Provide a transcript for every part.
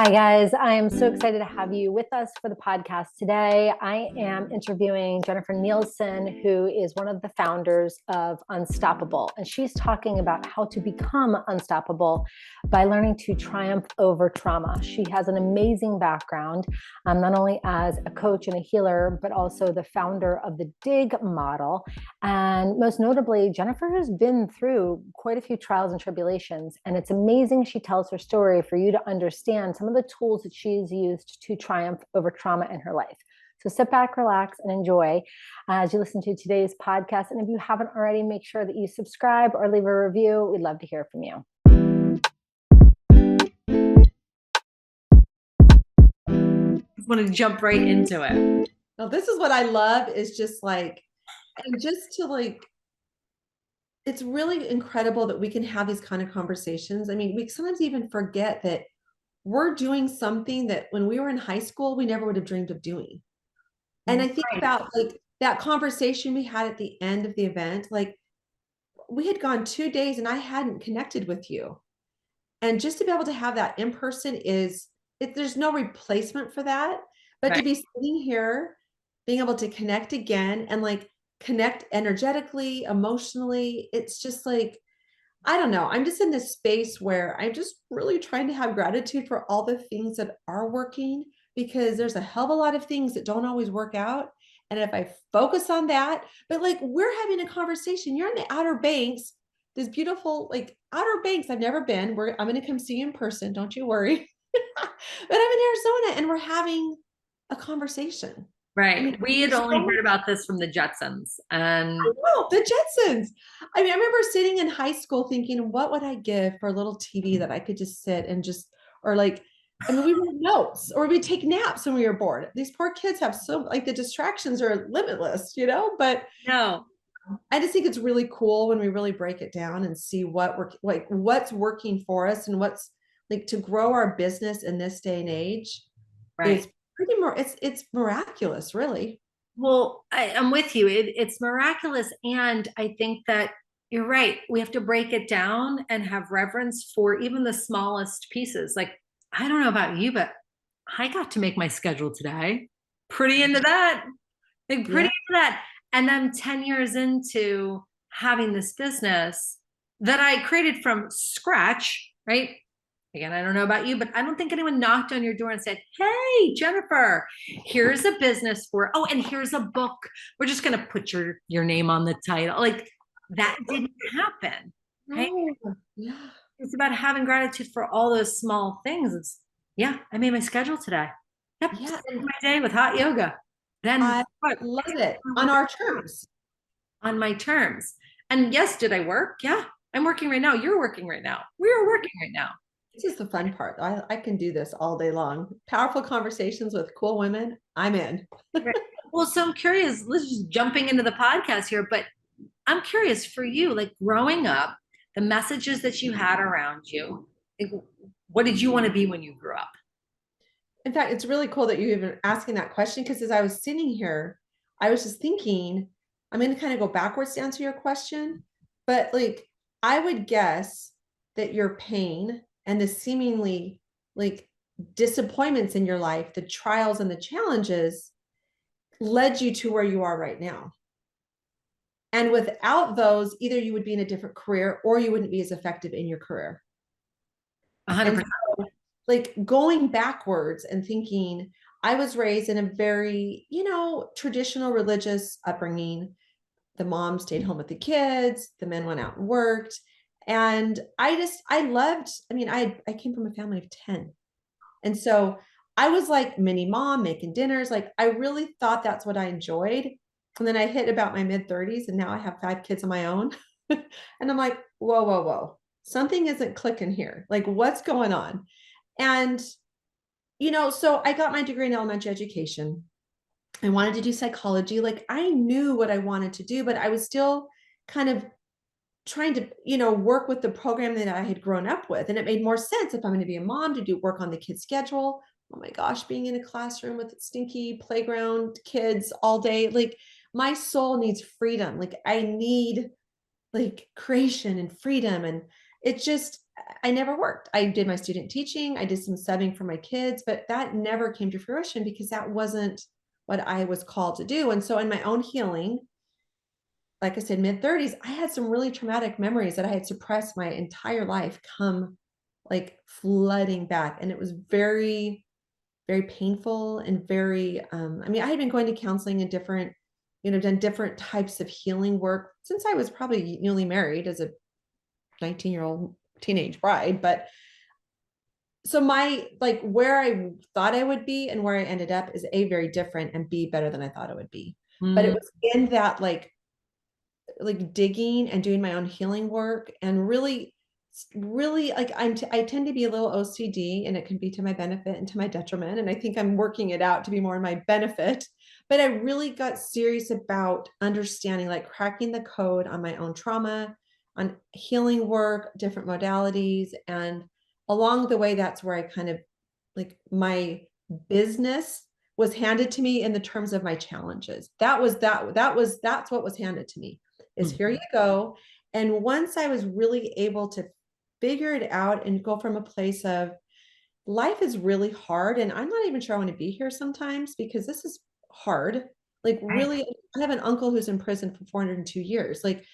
Hi, guys. I am so excited to have you with us for the podcast today. I am interviewing Jennifer Nielson, who is one of the founders of Unstoppable. And she's talking about how to become unstoppable by learning to triumph over trauma. She has an amazing background, not only as a coach and a healer, but also the founder of the DIG model. And most notably, Jennifer has been through quite a few trials and tribulations. And it's amazing she tells her story for you to understand some of the tools that she's used to triumph over trauma in her life. So sit back, relax, and enjoy as you listen to today's podcast. And if you haven't already, make sure that you subscribe or leave a review. We'd love to hear from you. I want to jump right into it. Now, this is what I love is just like, and just to like, it's really incredible that we can have these kind of conversations. I mean, we sometimes even forget that we're doing something that when we were in high school, we never would have dreamed of doing. And I think about like that conversation we had at the end of the event, like we had gone 2 days and I hadn't connected with you. And just to be able to have that in person there's no replacement for that. But to be sitting here, being able to connect again and like connect energetically, emotionally, it's just like, I don't know. I'm just in this space where I'm just really trying to have gratitude for all the things that are working, because there's a hell of a lot of things that don't always work out. And if I focus on that, but like we're having a conversation, you're in the Outer Banks, this beautiful like Outer Banks. I've never been. I'm going to come see you in person. Don't you worry. But I'm in Arizona and we're having a conversation. Right. I mean, we had only heard about this from the Jetsons. And I know, the Jetsons. I mean, I remember sitting in high school thinking, what would I give for a little TV that I could just sit and just, or like, I mean, we wrote notes or we take naps when we were bored. These poor kids have so, like, the distractions are limitless, but no, I just think it's really cool when we really break it down and see what's working for us and what's like to grow our business in this day and age is pretty more, it's miraculous, really. Well, I'm with you. It's miraculous. And I think that you're right. We have to break it down and have reverence for even the smallest pieces. Like, I don't know about you, but I got to make my schedule today. Pretty into that. Like, pretty into that. And then 10 years into having this business that I created from scratch, right? Again, I don't know about you, but I don't think anyone knocked on your door and said, "Hey, Jennifer, here's a business oh, and here's a book. We're just going to put your name on the title." Like that didn't happen. Right? Oh, yeah. It's about having gratitude for all those small things. I made my schedule today. Yep. Yeah. My day with hot yoga. Then I love it on our terms. On my terms. And yes, did I work? Yeah, I'm working right now. You're working right now. We're working right now. This is the fun part. I can do this all day long. Powerful conversations with cool women. I'm in. Well, so I'm curious, let's just jumping into the podcast here, but I'm curious for you, like growing up, the messages that you had around you, like, what did you want to be when you grew up? In fact, it's really cool that you even asking that question, because as I was sitting here, I was just thinking, I'm going to kind of go backwards to answer your question, but like I would guess that your pain and the seemingly like disappointments in your life, the trials and the challenges led you to where you are right now. And without those, either you would be in a different career or you wouldn't be as effective in your career. 100%. So, like going backwards and thinking, I was raised in a very, traditional religious upbringing. The mom stayed home with the kids, the men went out and worked. And I came from a family of 10. And so I was like mini mom making dinners. Like I really thought that's what I enjoyed. And then I hit about my mid 30s and now I have 5 kids of my own. And I'm like, whoa, whoa, whoa. Something isn't clicking here. Like what's going on? And, so I got my degree in elementary education. I wanted to do psychology. Like I knew what I wanted to do, but I was still kind of trying to, work with the program that I had grown up with. And it made more sense if I'm going to be a mom to do work on the kids' schedule. Oh my gosh, being in a classroom with stinky playground kids all day. Like my soul needs freedom. Like I need like creation and freedom. And it just, I never worked. I did my student teaching. I did some subbing for my kids, but that never came to fruition because that wasn't what I was called to do. And so in my own healing, like I said, mid-30s, I had some really traumatic memories that I had suppressed my entire life come like flooding back. And it was very, very painful and very, I mean, I had been going to counseling and different, done different types of healing work since I was probably newly married as a 19-year-old teenage bride. But so my, like where I thought I would be and where I ended up is A, very different, and B, better than I thought it would be. But it was in that like digging and doing my own healing work and really like I tend to be a little OCD, and it can be to my benefit and to my detriment, and I think I'm working it out to be more in my benefit. But I really got serious about understanding, like cracking the code on my own trauma, on healing work, different modalities. And along the way, that's where I kind of like my business was handed to me in the terms of my challenges. That's what was handed to me, is here you go. And once I was really able to figure it out and go from a place of life is really hard, and I'm not even sure I want to be here sometimes because this is hard. Like really, I have an uncle who's in prison for 402 years. Like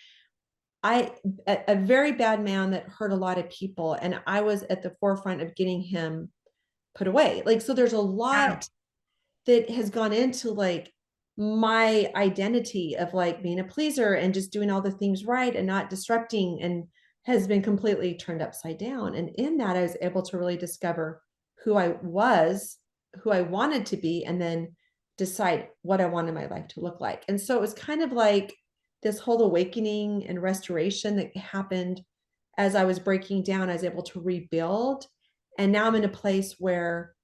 a very bad man that hurt a lot of people, and I was at the forefront of getting him put away. Like, so there's a lot that has gone into like my identity of like being a pleaser and just doing all the things right and not disrupting, and has been completely turned upside down. And in that, I was able to really discover who I was, who I wanted to be, and then decide what I wanted my life to look like. And so it was kind of like this whole awakening and restoration that happened as I was breaking down. I was able to rebuild. And now I'm in a place where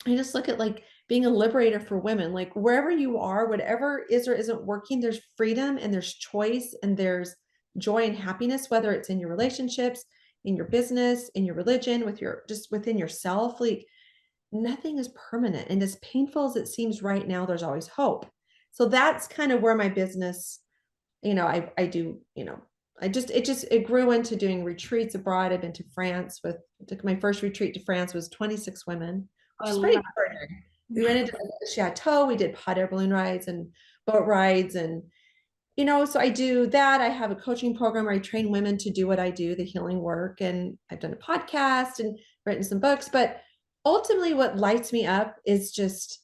I just look at like being a liberator for women, like wherever you are, whatever is or isn't working, there's freedom and there's choice and there's joy and happiness, whether it's in your relationships, in your business, in your religion, with your, just within yourself. Like nothing is permanent. And as painful as it seems right now, there's always hope. So that's kind of where my business, I do, it grew into doing retreats abroad. I've been to France took my first retreat to France was 26 women, which is pretty extraordinary. We went into the chateau, we did hot air balloon rides and boat rides. And, so I do that. I have a coaching program where I train women to do what I do, the healing work. And I've done a podcast and written some books, but ultimately what lights me up is just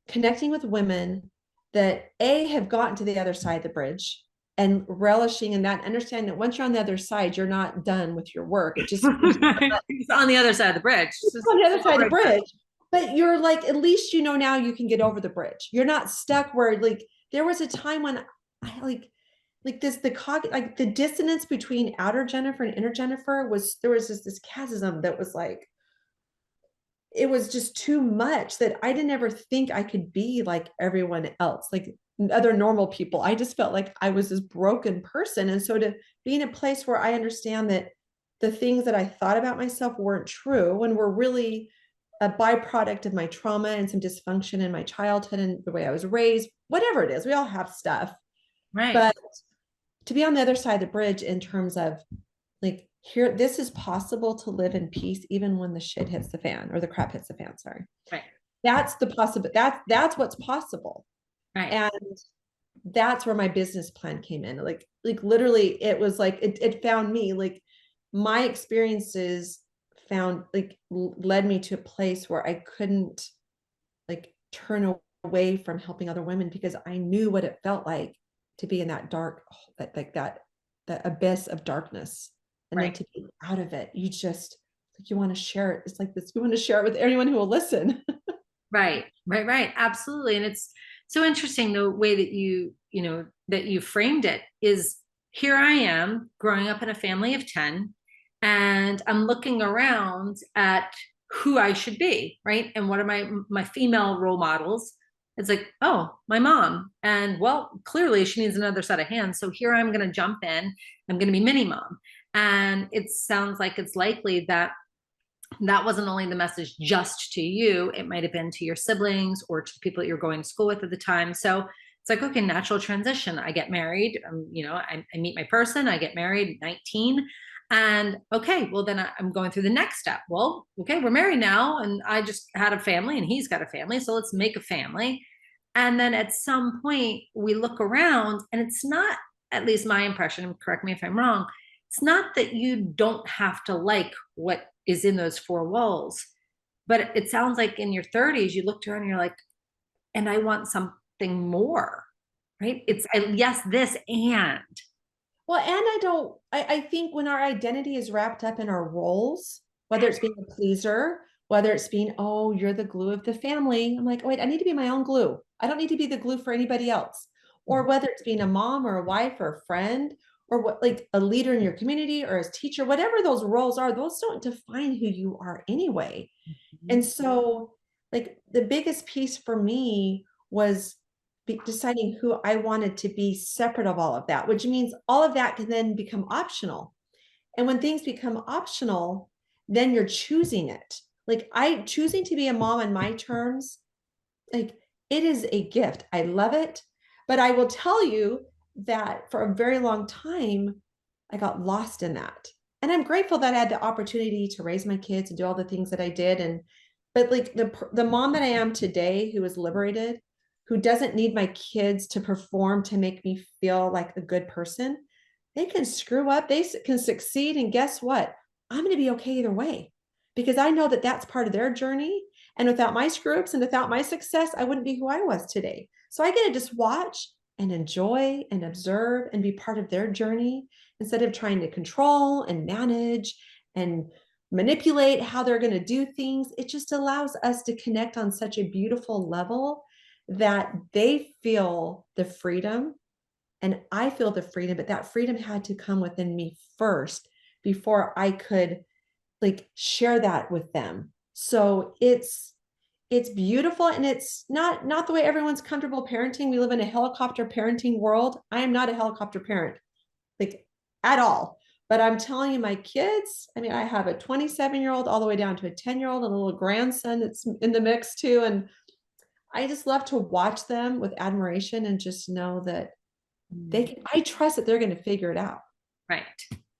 connecting with women that have gotten to the other side of the bridge and relishing in that, understanding that once you're on the other side, you're not done with your work. It just it's on the other side of the bridge. It's on the other side of the bridge. But you're like, at least now you can get over the bridge. You're not stuck where like there was a time when I like the dissonance between outer Jennifer and inner Jennifer there was just this chasm that was like, it was just too much that I didn't ever think I could be like everyone else, like other normal people. I just felt like I was this broken person. And so to be in a place where I understand that the things that I thought about myself weren't true and were really a byproduct of my trauma and some dysfunction in my childhood and the way I was raised, whatever it is, we all have stuff. Right. But to be on the other side of the bridge in terms of like, here, this is possible to live in peace, even when the shit hits the fan or the crap hits the fan. Sorry. Right. That's the possible. That's what's possible. Right. And that's where my business plan came in. Like literally it was like, it found me, like my experiences led me to a place where I couldn't like turn away from helping other women because I knew what it felt like to be in that dark, that abyss of darkness. And then to be out of it, you just like, you want to share it. It's like this, you want to share it with anyone who will listen. Right. Absolutely. And it's so interesting the way that that you framed it is, here I am growing up in a family of 10, and I'm looking around at who I should be, right? And what are my female role models? It's like, oh, my mom. And well, clearly she needs another set of hands. So here I'm going to jump in. I'm going to be mini mom. And it sounds like it's likely that wasn't only the message just to you, it might have been to your siblings or to the people that you're going to school with at the time. So it's like, okay, natural transition. I get married, I meet my person, I get married at 19. And okay, well, then I'm going through the next step. Well, okay, we're married now, and I just had a family, and he's got a family. So let's make a family. And then at some point, we look around, and it's not, at least my impression, and correct me if I'm wrong, it's not that you don't have to like what is in those four walls, but it sounds like in your 30s, you looked around and you're like, and I want something more, right? It's yes, this and. Well, and I think when our identity is wrapped up in our roles, whether it's being a pleaser, whether it's being, oh, you're the glue of the family. I'm like, oh, wait, I need to be my own glue. I don't need to be the glue for anybody else. Or whether it's being a mom or a wife or a friend or what, like a leader in your community or as teacher, whatever those roles are, those don't define who you are anyway. And so, like, the biggest piece for me was deciding who I wanted to be separate of all of that, which means all of that can then become optional. And when things become optional, then you're choosing it. Like, I choosing to be a mom on my terms, like, it is a gift. I love it. But I will tell you that for a very long time, I got lost in that. And I'm grateful that I had the opportunity to raise my kids and do all the things that I did. And but like the mom that I am today, who is liberated, who doesn't need my kids to perform to make me feel like a good person, they can screw up, they can succeed, and guess what? I'm going to be okay either way because I know that that's part of their journey. And without my screw ups and without my success, I wouldn't be who I was today. So I get to just watch and enjoy and observe and be part of their journey instead of trying to control and manage and manipulate how they're going to do things. It just allows us to connect on such a beautiful level that they feel the freedom and I feel the freedom, but that freedom had to come within me first before I could like share that with them. So it's beautiful, and it's not the way everyone's comfortable parenting. We live in a helicopter parenting world. I am not a helicopter parent, like, at all. But I'm telling you, my kids, I mean, I have a 27-year-old all the way down to a 10-year-old and a little grandson that's in the mix too. And I just love to watch them with admiration and just know that I trust that they're going to figure it out. Right.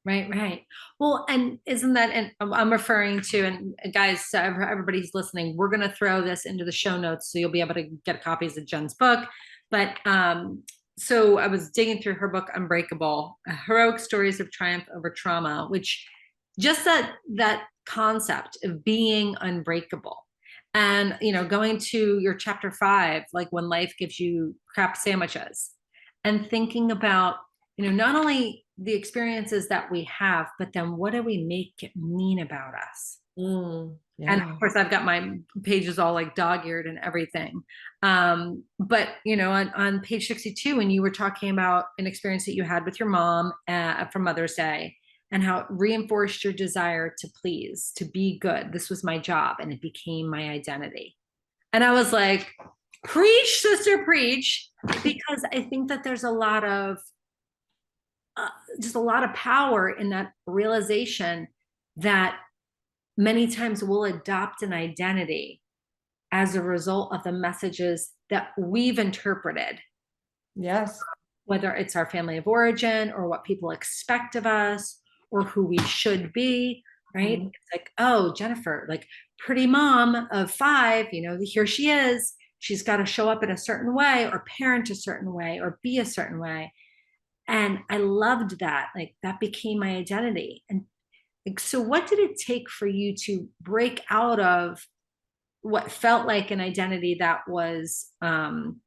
Right. Well, and isn't that, and I'm referring to, and guys, everybody's listening, we're going to throw this into the show notes so you'll be able to get copies of Jen's book. But so I was digging through her book, Unbreakable, Heroic Stories of Triumph Over Trauma, which just that concept of being unbreakable. And, going to your chapter 5, like when life gives you crap sandwiches, and thinking about, not only the experiences that we have, but then what do we make it mean about us? Yeah. And of course, I've got my pages all like dog-eared and everything. But, on page 62, when you were talking about an experience that you had with your mom for Mother's Day, and how it reinforced your desire to please, to be good. This was my job, and it became my identity. And I was like, preach, sister, preach, because I think that there's a lot of just a lot of power in that realization that many times we'll adopt an identity as a result of the messages that we've interpreted. Yes. Whether it's our family of origin or what people expect of us or who we should be, right? It's like, oh, Jennifer, like pretty mom of 5, here she is. She's got to show up in a certain way or parent a certain way or be a certain way. And I loved that. Like that became my identity. And like, so what did it take for you to break out of what felt like an identity that was, from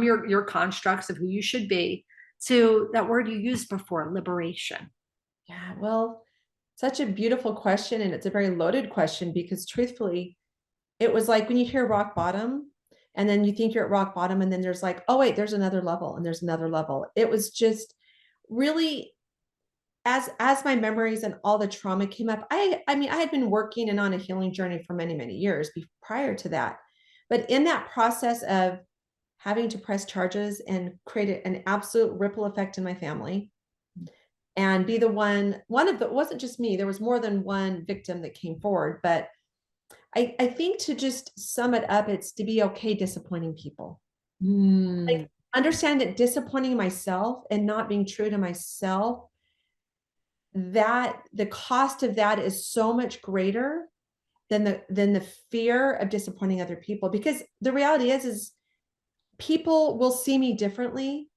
your constructs of who you should be to that word you used before, liberation? Yeah, well, such a beautiful question. And it's a very loaded question because truthfully, it was like when you hear rock bottom and then you think you're at rock bottom and then there's like, oh, wait, there's another level and there's another level. It was just really as my memories and all the trauma came up, I mean, I had been working and on a healing journey for many, many years prior to that. But in that process of having to press charges and create an absolute ripple effect in my family and be the one of the, it wasn't just me, there was more than one victim that came forward. But I think to just sum it up, it's to be okay disappointing people. Like understand that disappointing myself and not being true to myself that the cost of that is so much greater than the fear of disappointing other people. Because the reality is people will see me differently,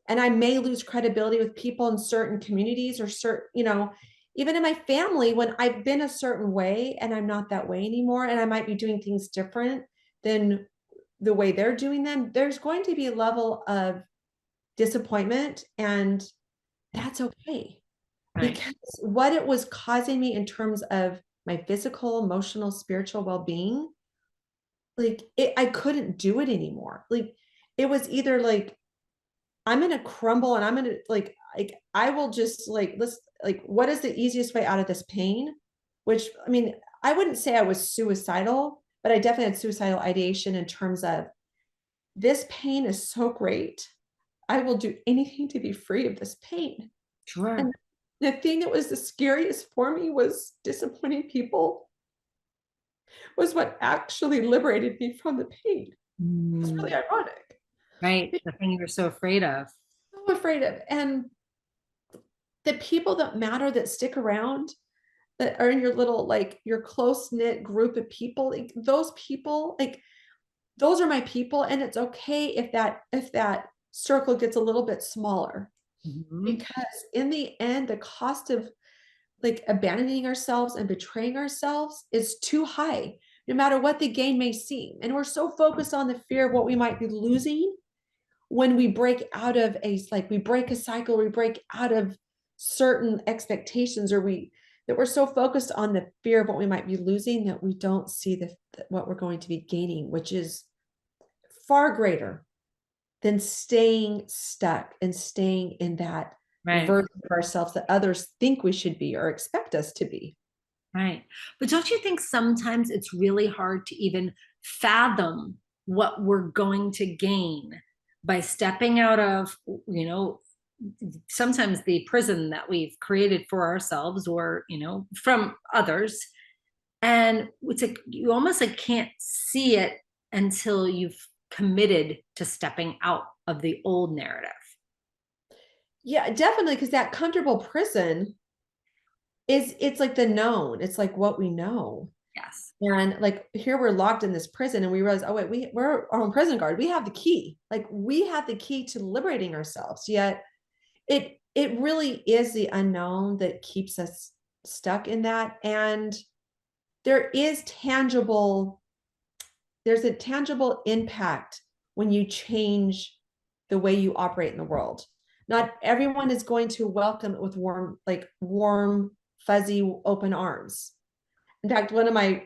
and I may lose credibility with people in certain communities or certain, even in my family, when I've been a certain way and I'm not that way anymore, and I might be doing things different than the way they're doing them, there's going to be a level of disappointment, and that's okay. Right. Because what it was causing me in terms of my physical, emotional, spiritual well-being, like I couldn't do it anymore. Like it was either like I'm gonna crumble and I'm gonna like I will just like let's like what is the easiest way out of this pain? Which I mean, I wouldn't say I was suicidal, but I definitely had suicidal ideation in terms of this pain is so great. I will do anything to be free of this pain. Sure. And the thing that was the scariest for me was disappointing people was what actually liberated me from the pain. It's really Mm, ironic. right. The thing you were so afraid of. So afraid of. And the people that matter that stick around, that are in your little, like your close knit group of people, like those people, like those are my people. And it's okay if that circle gets a little bit smaller, Mhm. because in the end, the cost of like abandoning ourselves and betraying ourselves is too high, no matter what the gain may seem. And we're so focused on the fear of what we might be losing when we break out of like we break a cycle, we break out of certain expectations, or that we're so focused on the fear of what we might be losing that we don't see what we're going to be gaining, which is far greater than staying stuck and staying in that Right. version of ourselves that others think we should be or expect us to be. Right. But don't you think sometimes it's really hard to even fathom what we're going to gain by stepping out of, sometimes the prison that we've created for ourselves or, from others. And it's like you almost like can't see it until you've committed to stepping out of the old narrative. Yeah, definitely, because that comfortable prison it's like the known. It's like what we know. Yes. And like here we're locked in this prison and we realize, oh wait, we're our own prison guard. We have the key. Like we have the key to liberating ourselves. Yet it really is the unknown that keeps us stuck in that. And there is there's a tangible impact when you change the way you operate in the world. Not everyone is going to welcome it with warm, fuzzy, open arms. In fact, one of my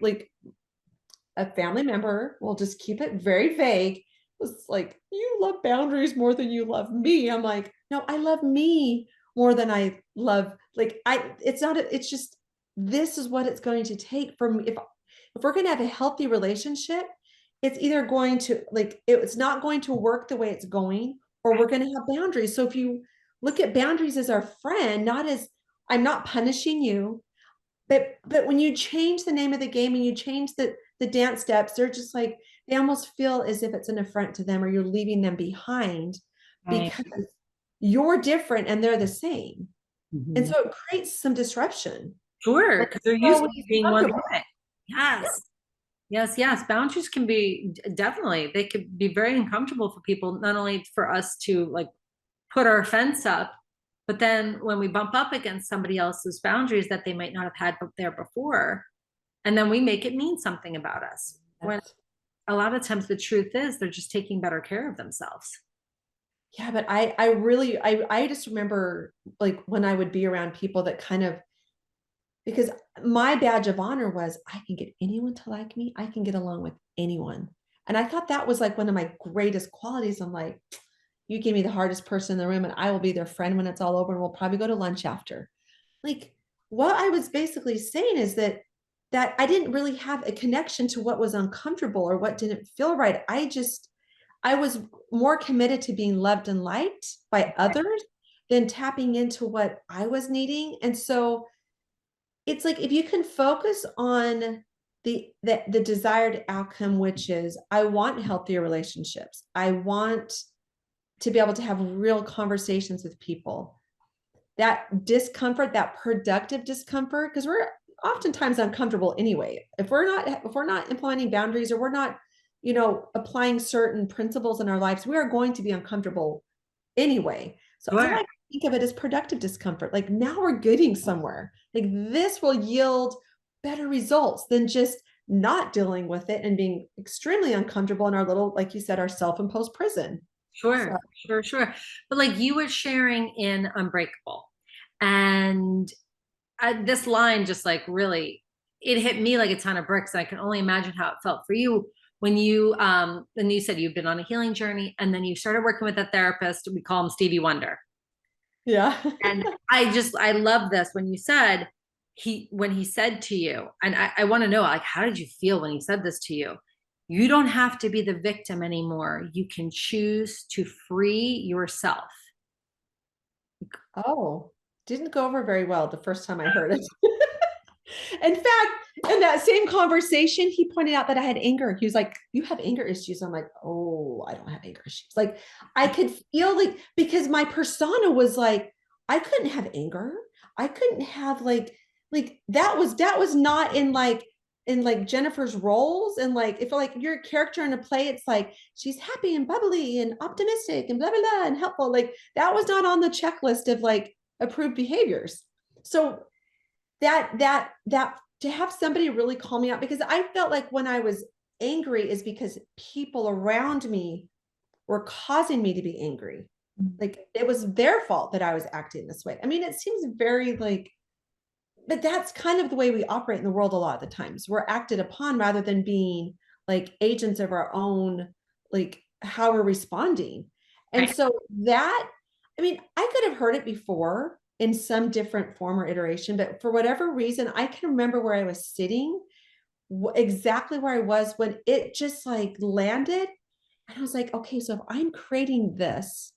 a family member, will just keep it very vague, was like, "You love boundaries more than you love me." I'm like, "No, I love me more than I love it's not it's just this is what it's going to take from if we're going to have a healthy relationship, it's either going to it's not going to work the way it's going, or we're going to have boundaries. So if you look at boundaries as our friend, not as I'm not punishing you, but when you change the name of the game and you change the dance steps, they're just like they almost feel as if it's an affront to them or you're leaving them behind Right. because you're different and they're the same. And Mhm. so it creates some disruption. Sure, When because they're it's used to always being one comfortable. way. Yes. Yes, yes. Boundaries can be definitely, they could be very uncomfortable for people, not only for us to like put our fence up, but then when we bump up against somebody else's boundaries that they might not have had there before, and then we make it mean something about us. When Yes. a lot of times the truth is they're just taking better care of themselves. Yeah, but I just remember like when I would be around people that kind of, because my badge of honor was I can get anyone to like me. I can get along with anyone. And I thought that was like one of my greatest qualities. I'm like, you give me the hardest person in the room and I will be their friend when it's all over and we'll probably go to lunch after. Like what I was basically saying is that I didn't really have a connection to what was uncomfortable or what didn't feel right. I was more committed to being loved and liked by others than tapping into what I was needing. And so it's like if you can focus on the desired outcome, which is I want healthier relationships. I want to be able to have real conversations with people. that discomfort, that productive discomfort, because we're oftentimes uncomfortable anyway. If we're not implementing boundaries, or we're not, applying certain principles in our lives, we are going to be uncomfortable anyway. So I Sure. like to think of it as productive discomfort. Like, now we're getting somewhere. Like, this will yield better results than just not dealing with it and being extremely uncomfortable in our little, like you said, our self-imposed prison. Sure, So, sure. But like you were sharing in Unbreakable, and this line just like really, it hit me like a ton of bricks. I can only imagine how it felt for you when you said you've been on a healing journey, and then you started working with a therapist. We call him Stevie Wonder. yeah. And I love this when you said when he said to you, and I want to know, like, how did you feel when he said this to you? You don't have to be the victim anymore. You can choose to free yourself. Oh, didn't go over very well the first time I heard it. In fact, in that same conversation, he pointed out that I had anger. He was like, "You have anger issues." I'm like, "Oh, I don't have anger issues." Like, I could feel like, because my persona was like, I couldn't have anger. I couldn't have like that was not in Jennifer's roles. And like, if like you're a character in a play, it's like she's happy and bubbly and optimistic and blah blah blah and helpful. Like, that was not on the checklist of like approved behaviors. So that to have somebody really call me out, because I felt like when I was angry is because people around me were causing me to be angry. Like, it was their fault that I was acting this way. I mean, it seems very like, but that's kind of the way we operate in the world a lot of the times. We're acted upon rather than being like agents of our own, like how we're responding. And Right. so that, I mean, I could have heard it before in some different form or iteration, but for whatever reason, I can remember where I was sitting, exactly where I was when it just like landed. And I was like, okay, so if I'm creating this,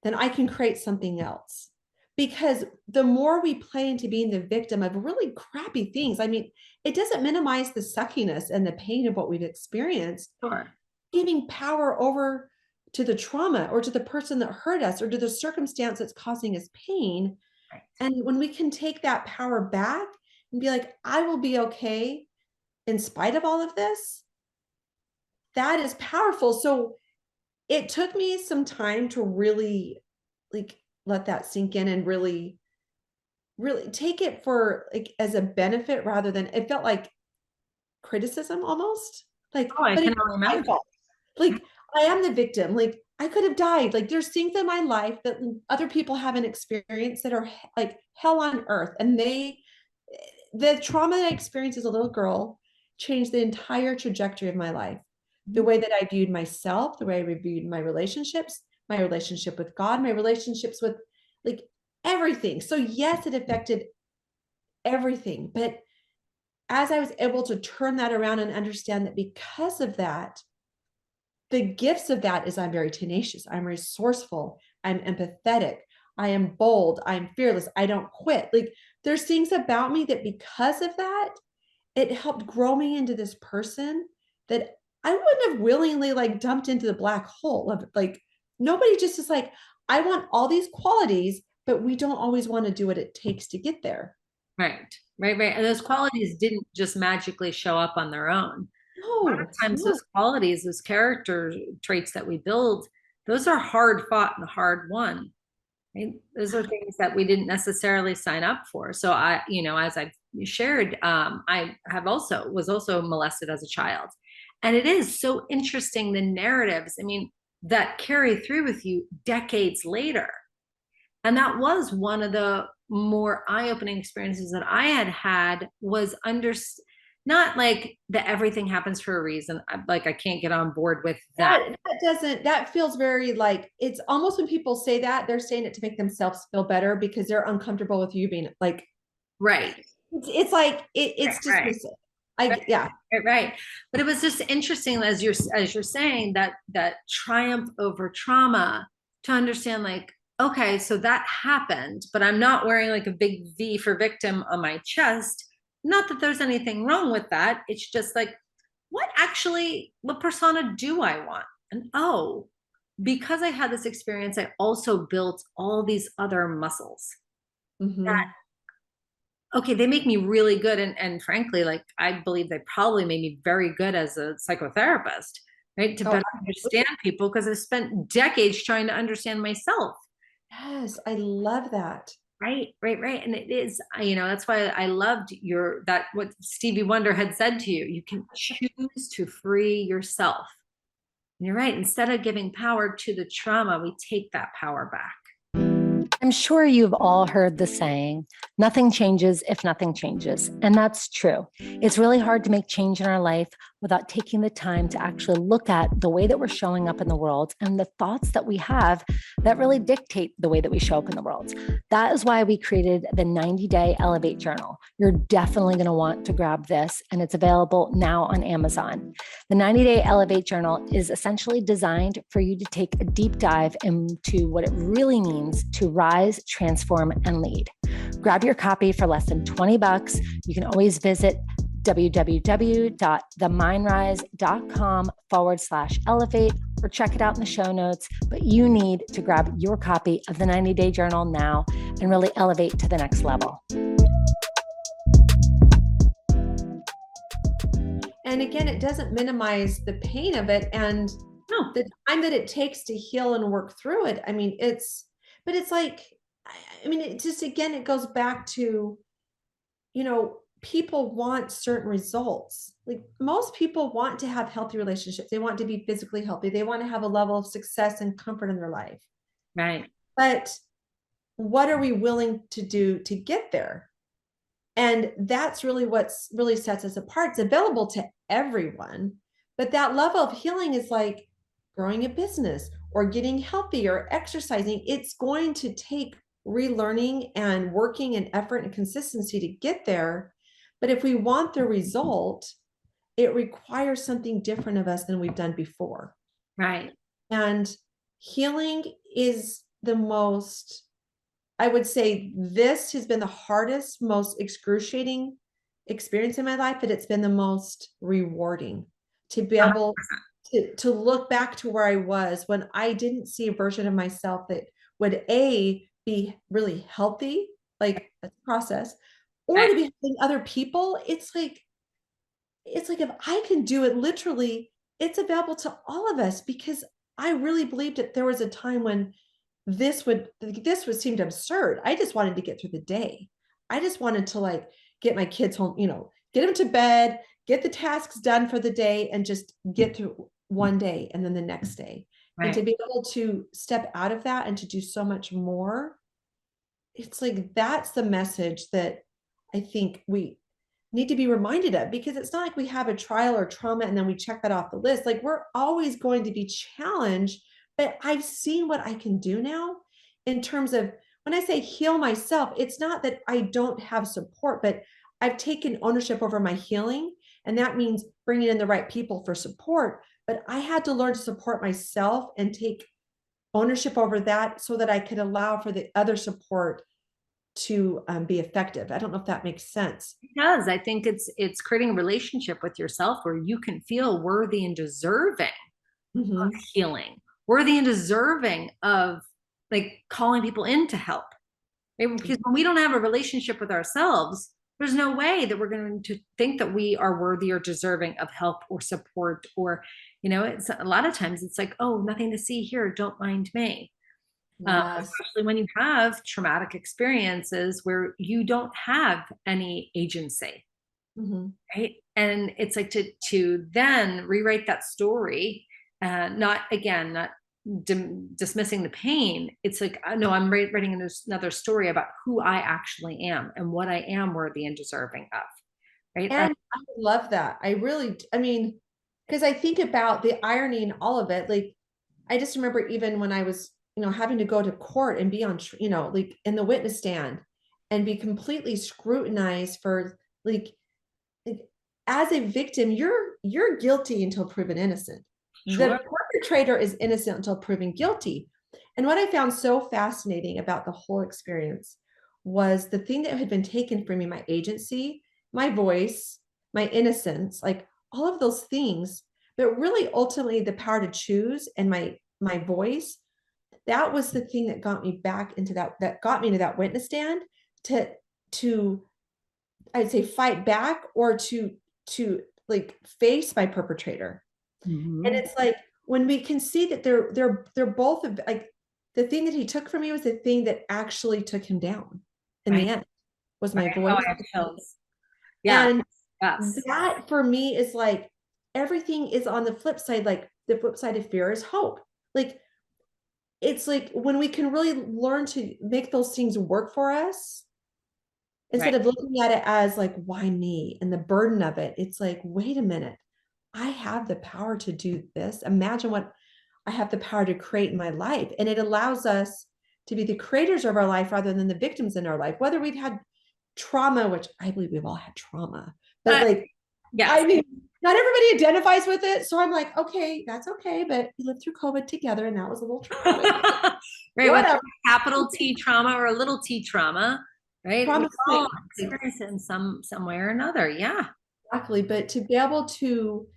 then I can create something else. Because the more we play into being the victim of really crappy things, I mean, it doesn't minimize the suckiness and the pain of what we've experienced. Sure. Giving power over to the trauma or to the person that hurt us or to the circumstance that's causing us pain. Right. And when we can take that power back and be like, I will be okay in spite of all of this, that is powerful. So it took me some time to really like let that sink in and really take it for like as a benefit rather than, it felt like criticism almost. Like, Oh, I but can it's only not my imagine. fault. Like, I am the victim. Like, I could have died. Like, there's things in my life that other people haven't experienced that are like hell on earth. And the trauma that I experienced as a little girl changed the entire trajectory of my life. The way that I viewed myself, the way I viewed my relationships, my relationship with God, my relationships with like everything. So yes, it affected everything. But as I was able to turn that around and understand that because of that, the gifts of that is I'm very tenacious, I'm resourceful, I'm empathetic, I am bold, I'm fearless, I don't quit. Like, there's things about me that because of that, it helped grow me into this person that I wouldn't have willingly like dumped into the black hole of like, nobody just is like, I want all these qualities, but we don't always want to do what it takes to get there. Right. And those qualities didn't just magically show up on their own. A lot of No, times no. those qualities, those character traits that we build, those are hard fought and hard won. Right? Those are things that we didn't necessarily sign up for. So as I shared, I was also molested as a child. And it is so interesting, the narratives, I mean, that carry through with you decades later. And that was one of the more eye-opening experiences that I had was not like that everything happens for a reason. I can't get on board with that. That feels very like, it's almost when people say that, they're saying it to make themselves feel better because they're uncomfortable with you being like, Right. it's like, it's Right. dismissive. Yeah. Right. But it was just interesting as you're saying that triumph over trauma to understand like, okay, so that happened, but I'm not wearing like a big V for victim on my chest. Not that there's anything wrong with that. It's just like, what persona do I want? And oh, because I had this experience, I also built all these other muscles. Mhm. Okay, they make me really good. And frankly, like I believe they probably made me very good as a psychotherapist, right? To Oh, better understand people because I spent decades trying to understand myself. yes, I love that. Right. And it is, that's why I loved what Stevie Wonder had said to you. You can choose to free yourself. And you're right. Instead of giving power to the trauma, we take that power back. I'm sure you've all heard the saying, nothing changes if nothing changes. And that's true. It's really hard to make change in our life without taking the time to actually look at the way that we're showing up in the world and the thoughts that we have that really dictate the way that we show up in the world. That is why we created the 90-day Elevate Journal. You're definitely going to want to grab this, and it's available now on Amazon. The 90-day Elevate Journal is essentially designed for you to take a deep dive into what it really means to rise, transform, and lead. Grab your copy for less than $20. You can always visit www.themindrise.com/elevate or check it out in the show notes. But you need to grab your copy of the 90-day journal now and really elevate to the next level. And again, it doesn't minimize the pain of it and the time that it takes to heal and work through it. I mean, but it's like, it just, again, it goes back to, people want certain results. Like most people want to have healthy relationships. They want to be physically healthy. They want to have a level of success and comfort in their life. Right. But what are we willing to do to get there? And that's really what's really sets us apart. It's available to everyone, but that level of healing is like growing a business or getting healthy or exercising. It's going to take relearning and working and effort and consistency to get there. But if we want the result, it requires something different of us than we've done before. Right. And healing is the most, I would say this has been the hardest, most excruciating experience in my life, but it's been the most rewarding to be able to look back to where I was when I didn't see a version of myself that would be really healthy, like a process, or to be helping other people. It's like if I can do it, literally, it's available to all of us because I really believed that there was a time when this would seemed absurd. I just wanted to get through the day. I just wanted to like get my kids home, get them to bed, get the tasks done for the day, and just get through one day and then the next day. And to be able to step out of that and to do so much more, it's like that's the message that I think we need to be reminded of, because it's not like we have a trial or trauma and then we check that off the list. Like we're always going to be challenged, but I've seen what I can do now in terms of when I say heal myself, it's not that I don't have support, but I've taken ownership over my healing. And that means bringing in the right people for support. But I had to learn to support myself and take ownership over that so that I could allow for the other support to be effective. I don't know if that makes sense. It does. I think it's creating a relationship with yourself where you can feel worthy and deserving of healing, worthy and deserving of like calling people in to help. Right? Because when we don't have a relationship with ourselves, there's no way that we're going to think that we are worthy or deserving of help or support, or, it's a lot of times it's like, oh, nothing to see here. Don't mind me. Yes. Especially when you have traumatic experiences where you don't have any agency, right? And it's like to then rewrite that story, not dismissing the pain. It's like, no, I'm writing another story about who I actually am and what I am worthy and deserving of, right? And I love that. Because I think about the irony in all of it. Like, I just remember even when I was, having to go to court and be on, like in the witness stand and be completely scrutinized for like as a victim, you're guilty until proven innocent. Sure. The perpetrator is innocent until proven guilty. And what I found so fascinating about the whole experience was the thing that had been taken from me, my agency, my voice, my innocence, like all of those things, but really ultimately the power to choose and my my voice, that was the thing that got me back into that got me to that witness stand to I'd say fight back or to like face my perpetrator. And Mhm. it's like when we can see that they're both like the thing that he took from me was the thing that actually took him down in Right. the end was Right. my Oh, voice. I have chills. Yeah. And Yes. that for me is like everything is on the flip side. Like the flip side of fear is hope. Like it's like when we can really learn to make those things work for us Right. instead of looking at it as like, why me and the burden of it. It's like, wait a minute, I have the power to do this. Imagine what I have the power to create in my life. And it allows us to be the creators of our life rather than the victims in our life, whether we've had trauma, which I believe we've all had trauma, but like, Yes. I mean, not everybody identifies with it. So I'm like, okay, that's okay. But we lived through COVID together and that was a little traumatic. Right. Whether Whatever. capital T trauma or a little T trauma, right? We Trauma. all experience it in some way or another. Yeah. Exactly. But to be able to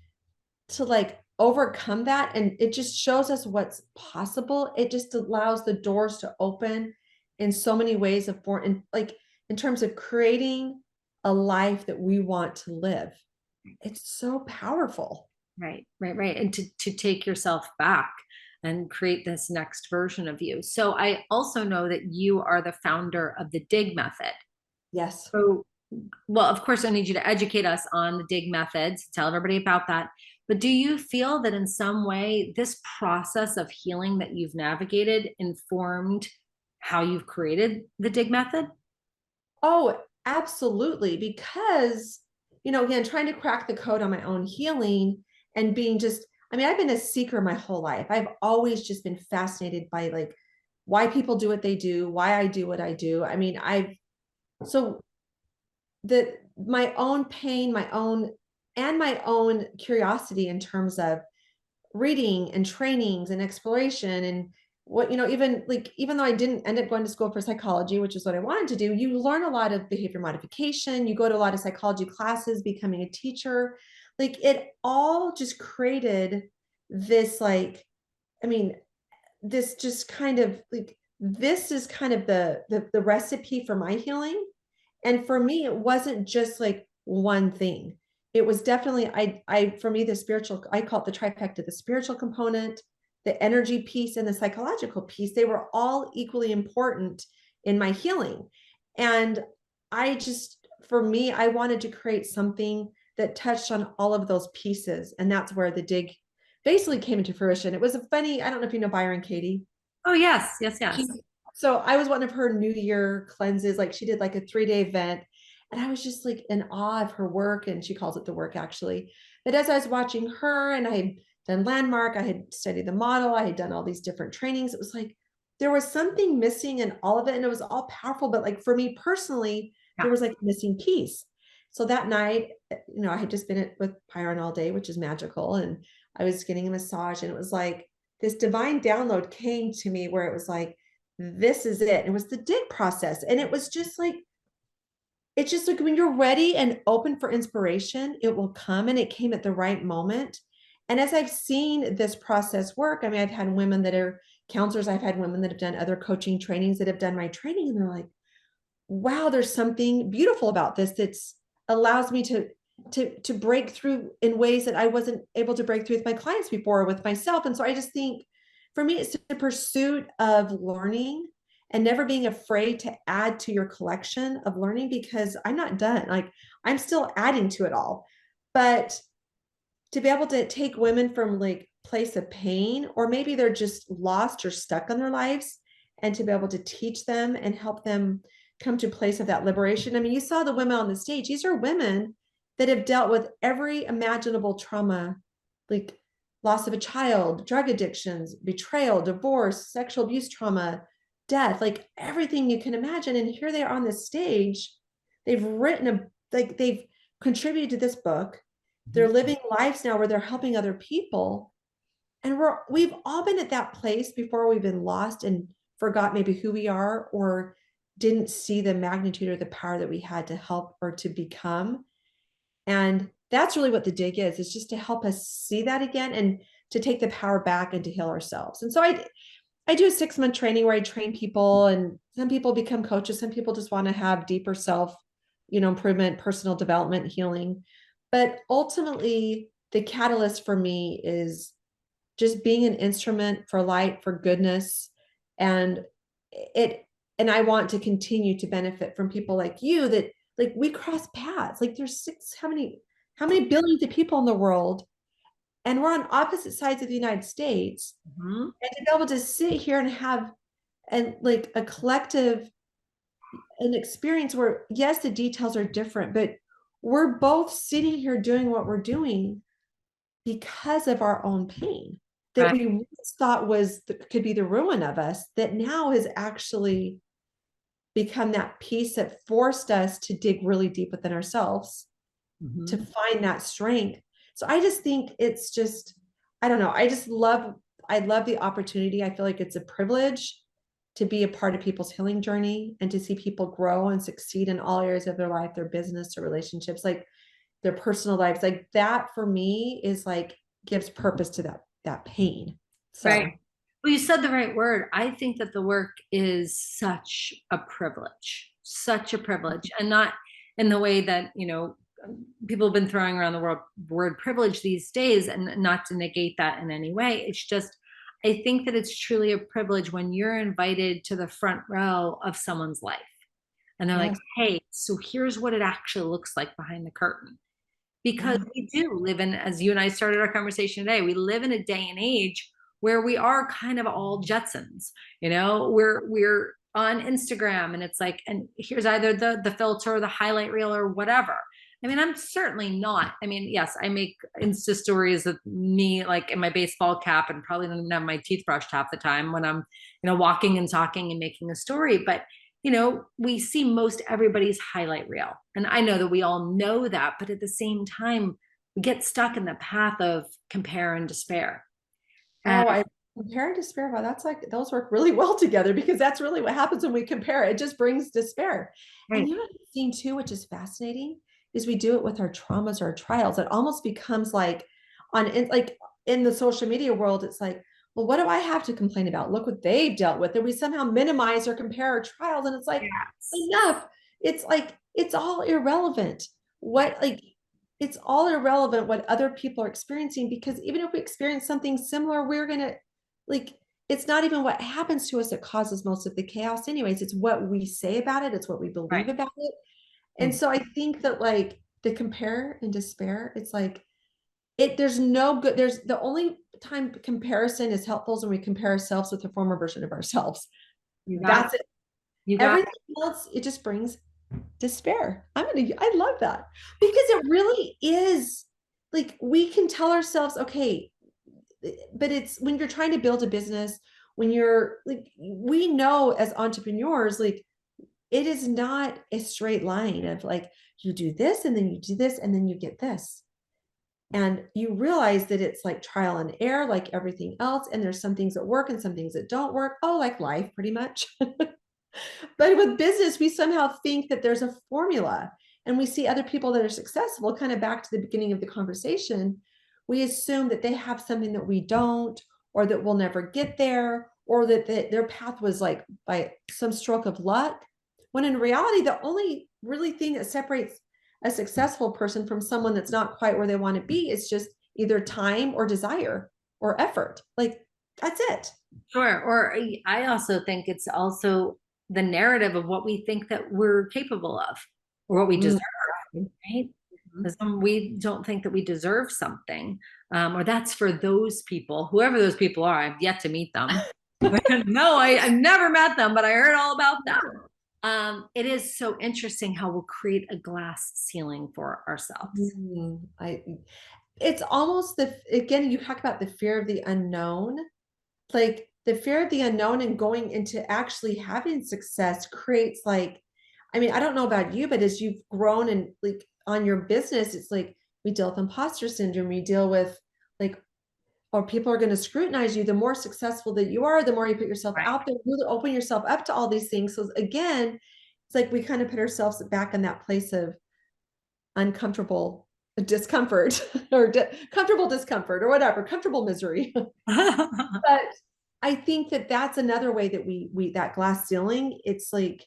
like overcome that and it just shows us what's possible. It just allows the doors to open in so many ways of for in like in terms of creating a life that we want to live. It's so powerful. Right, right, right. And to take yourself back and create this next version of you. So I also know that you are the founder of the dig method. Yes. So, well, of course, I need you to educate us on the dig methods, tell everybody about that. But do you feel that in some way this process of healing that you've navigated informed how you've created the dig method? Oh, absolutely. Because, again, trying to crack the code on my own healing and being just, I mean, I've been a seeker my whole life. I've always just been fascinated by like why people do what they do, why I do what I do. I mean, so the, my own pain, my own curiosity in terms of reading and trainings and exploration and what even though I didn't end up going to school for psychology, which is what I wanted to do, you learn a lot of behavior modification, you go to a lot of psychology classes, becoming a teacher, like it all just created this like I mean this just kind of like this is kind of the recipe for my healing. And for me it wasn't just like one thing. It was definitely I for me the spiritual, I call it the trifecta, the spiritual component, the energy piece, and the psychological piece. They were all equally important in my healing. And I just for me I wanted to create something that touched on all of those pieces, and that's where the dig basically came into fruition. It was a funny, I don't know if you know Byron Katie. Oh, yes, yes, yes. She, so I was one of her New Year cleanses. Like she did like a 3-day event. And I was just like in awe of her work. And she calls it the work actually. But as I was watching her and I had done Landmark, I had studied the model, I had done all these different trainings. It was like there was something missing in all of it. And it was all powerful. But like for me personally, there Yeah. was like a missing piece. So that night, I had just been with Pyron all day, which is magical. And I was getting a massage and it was like, this divine download came to me where it was like, this is it. It was the dig process. And it was just like, it's just like when you're ready and open for inspiration, it will come, and it came at the right moment. And as I've seen this process work, I mean, I've had women that are counselors, I've had women that have done other coaching trainings that have done my training, and they're like, wow, there's something beautiful about this that's allows me to break through in ways that I wasn't able to break through with my clients before or with myself. And so I just think for me, it's the pursuit of learning and never being afraid to add to your collection of learning, because I'm not done. Like I'm still adding to it all. But to be able to take women from like place of pain, or maybe they're just lost or stuck in their lives, and to be able to teach them and help them come to a place of that liberation. I mean, you saw the women on the stage. These are women that have dealt with every imaginable trauma, like loss of a child, drug addictions, betrayal, divorce, sexual abuse trauma, death, like everything you can imagine. And here they are on this stage. They've written they've contributed to this book. They're living lives now where they're helping other people. And we've all been at that place before. We've been lost and forgot maybe who we are, or didn't see the magnitude or the power that we had to help or to become. And that's really what the dig is. It's just to help us see that again. And to take the power back and to heal ourselves. And so I do a 6-month training where I train people, and some people become coaches. Some people just want to have deeper self, improvement, personal development, healing. But ultimately, the catalyst for me is just being an instrument for light, for goodness. And I want to continue to benefit from people like you, that like we cross paths. Like there's how many billions of people in the world, and we're on opposite sides of the United States. Mm-hmm. And to be able to sit here and have like a collective, an experience where, yes, the details are different, but we're both sitting here doing what we're doing because of our own pain that Right. we once thought could be the ruin of us, that now has actually become that piece that forced us to dig really deep within ourselves Mm-hmm. to find that strength. So I just think it's just, I don't know. I love the opportunity. I feel like it's a privilege to be a part of people's healing journey and to see people grow and succeed in all areas of their life, their business, their relationships, like their personal lives. Like that for me is like gives purpose to that pain. So Right. Well, you said the right word. I think that the work is such a privilege, and not in the way that, people have been throwing around the word privilege these days, and not to negate that in any way. It's just, I think that it's truly a privilege when you're invited to the front row of someone's life and they're like, yes. hey, so here's what it actually looks like behind the curtain. Because Yeah. we do live in, as you and I started our conversation today, we live in a day and age where we are kind of all Jetsons. We're on Instagram, and it's like, and here's either the filter or the highlight reel or whatever. I mean, I'm certainly not. I mean, yes, I make Insta stories of me like in my baseball cap and probably don't even have my teeth brushed half the time when I'm, walking and talking and making a story. But we see most everybody's highlight reel. And I know that we all know that, but at the same time, we get stuck in the path of compare and despair. And I compare and despair. Wow, that's like those work really well together, because that's really what happens when we compare. It just brings despair. right. And what I've seen too, which is fascinating, is we do it with our traumas or our trials. It almost becomes like in the social media world, it's like, well, what do I have to complain about? Look what they've dealt with. And we somehow minimize or compare our trials. And it's like, Yes. enough. It's like, it's all irrelevant. It's all irrelevant what other people are experiencing, because even if we experience something similar, we're going to like, it's not even what happens to us that causes most of the chaos anyways. It's what we say about it. It's what we believe Right. about it. And so I think that like the compare and despair, it's like there's no good, there's the only time comparison is helpful is when we compare ourselves with a former version of ourselves. You got That's it. it. You got Everything else, it just brings despair. I love that, because it really is like we can tell ourselves, okay, but it's when you're trying to build a business, when you're like, we know as entrepreneurs, like it is not a straight line of like you do this and then you do this and then you get this. And you realize that it's like trial and error, like everything else. And there's some things that work and some things that don't work. Oh, like life, pretty much. But with business, we somehow think that there's a formula, and we see other people that are successful, kind of back to the beginning of the conversation. We assume that they have something that we don't, or that we'll never get there, or that their path was like by some stroke of luck. When in reality, the only really thing that separates a successful person from someone that's not quite where they want to be is just either time or desire or effort. Like that's it. Sure. Or I also think it's also the narrative of what we think that we're capable of or what we deserve, right? Because we don't think that we deserve something, or that's for those people, whoever those people are. I've yet to meet them. No, I've never met them, but I heard all about them. It is so interesting how we'll create a glass ceiling for ourselves. It's almost again, you talk about the fear of the unknown, like the fear of the unknown and going into actually having success creates like, I mean, I don't know about you, but as you've grown and like on your business, it's like we deal with imposter syndrome, we deal with like, or people are going to scrutinize you. The more successful that you are, the more you put yourself Right. out there, you open yourself up to all these things. So again, it's like we kind of put ourselves back in that place of uncomfortable discomfort or comfortable discomfort or whatever, comfortable misery. But I think that that's another way that we that glass ceiling, it's like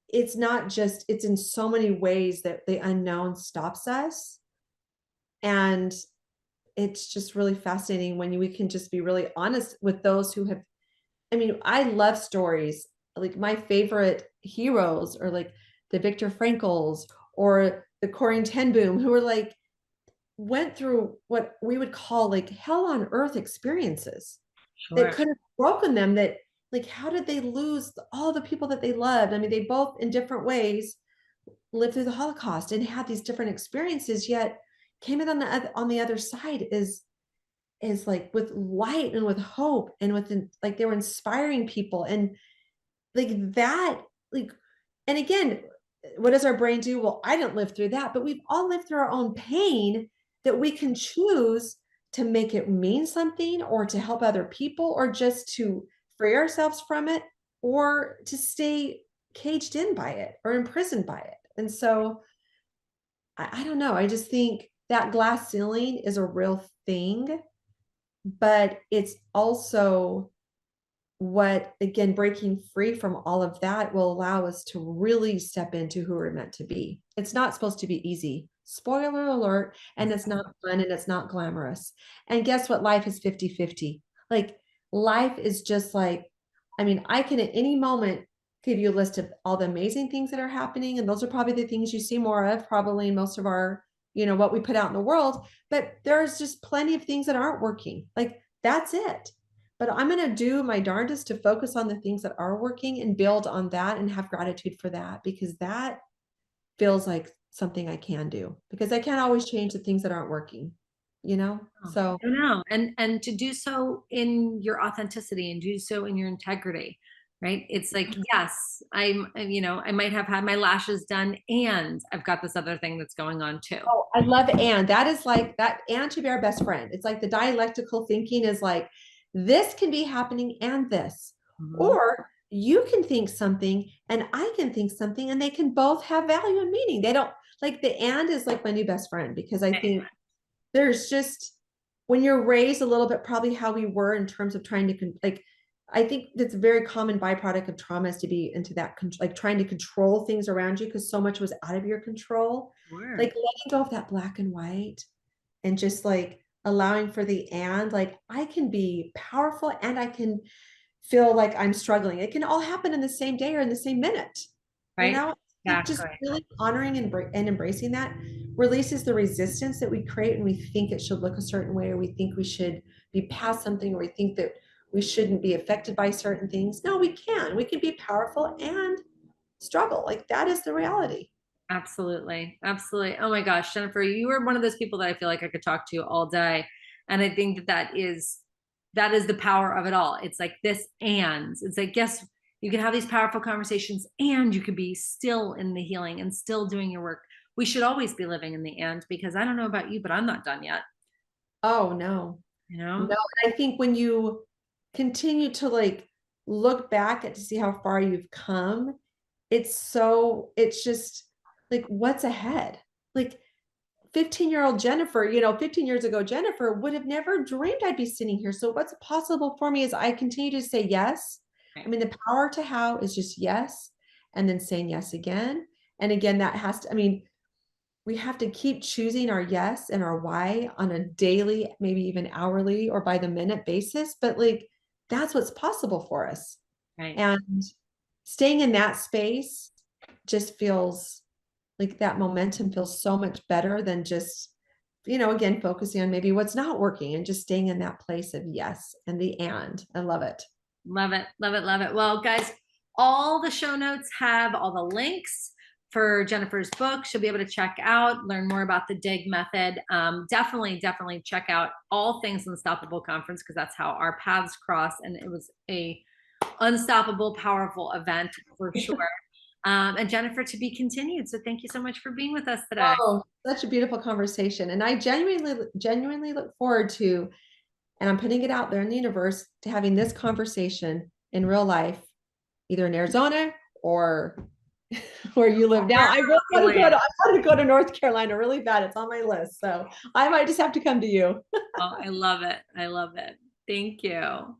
it's not just, it's in so many ways that the unknown stops us. And it's just really fascinating when we can just be really honest with those who have, I mean, I love stories. Like my favorite heroes are like the Viktor Frankls or the Corrie ten Boom, who are like, went through what we would call like hell on earth experiences that Sure. could have broken them, that like how did they lose all the people that they loved? I mean, they both in different ways lived through the Holocaust and had these different experiences, yet came in on the other side is like with light and with hope and with like they were inspiring people and like that, like, and again, what does our brain do? Well, I didn't live through that, but we've all lived through our own pain that we can choose to make it mean something or to help other people or just to free ourselves from it or to stay caged in by it or imprisoned by it. And so I don't know. I just think that glass ceiling is a real thing, but it's also what, again, breaking free from all of that will allow us to really step into who we're meant to be. It's not supposed to be easy. Spoiler alert. And it's not fun and it's not glamorous. And guess what? Life is 50-50. Like life is just like, I mean, I can at any moment give you a list of all the amazing things that are happening. And those are probably the things you see more of, probably in most of our, what we put out in the world. But there's just plenty of things that aren't working. Like that's it. But I'm going to do my darndest to focus on the things that are working and build on that and have gratitude for that, because that feels like something I can do, because I can't always change the things that aren't working, So I know. And to do so in your authenticity and do so in your integrity, right? It's like, yes, I might have had my lashes done and I've got this other thing that's going on too. oh, I love and that is like that, and to be our best friend. It's like the dialectical thinking is like, this can be happening and this, or you can think something and I can think something and they can both have value and meaning. They don't, like, the and is like my new best friend, because I think there's just, when you're raised a little bit, probably how we were in terms of trying to like, I think that's a very common byproduct of trauma is to be into that, like trying to control things around you because so much was out of your control. Sure. Like letting go of that black and white and just like allowing for the and, like I can be powerful and I can feel like I'm struggling. It can all happen in the same day or in the same minute. Right. Like just really honoring and embracing that releases the resistance that we create when we think it should look a certain way, or we think we should be past something, or we think that we shouldn't be affected by certain things. No, we can. We can be powerful and struggle. Like that is the reality. Absolutely. Absolutely. Oh my gosh, Jennifer, you are one of those people that I feel like I could talk to all day. And I think that is the power of it all. It's like this, and it's like, yes, you can have these powerful conversations and you could be still in the healing and still doing your work. We should always be living in the and, because I don't know about you, but I'm not done yet. Oh no. No. And I think when you continue to like look back to see how far you've come, it's just like, what's ahead? Like 15-year-old Jennifer, 15 years ago, Jennifer would have never dreamed I'd be sitting here. So what's possible for me is I continue to say yes. I mean, the power to how is just yes. And then saying yes again. And again, that has to, I mean, we have to keep choosing our yes and our why on a daily, maybe even hourly or by the minute basis. But like, that's what's possible for us. Right. And staying in that space just feels like that momentum feels so much better than just, again, focusing on maybe what's not working and just staying in that place of yes and the and. I love it. Love it. Love it. Love it. Well, guys, all the show notes have all the links for Jennifer's book. She'll be able to check out, learn more about the DIG method. Definitely check out all things Unstoppable Conference, because that's how our paths cross. And it was a unstoppable, powerful event for sure. And Jennifer, to be continued. So thank you so much for being with us today. Oh, such a beautiful conversation. And I genuinely look forward to, and I'm putting it out there in the universe, to having this conversation in real life, either in Arizona or where you live now. I really want to Land. I want to go to North Carolina really bad. It's on my list. So I might just have to come to you. Oh, I love it. I love it. Thank you.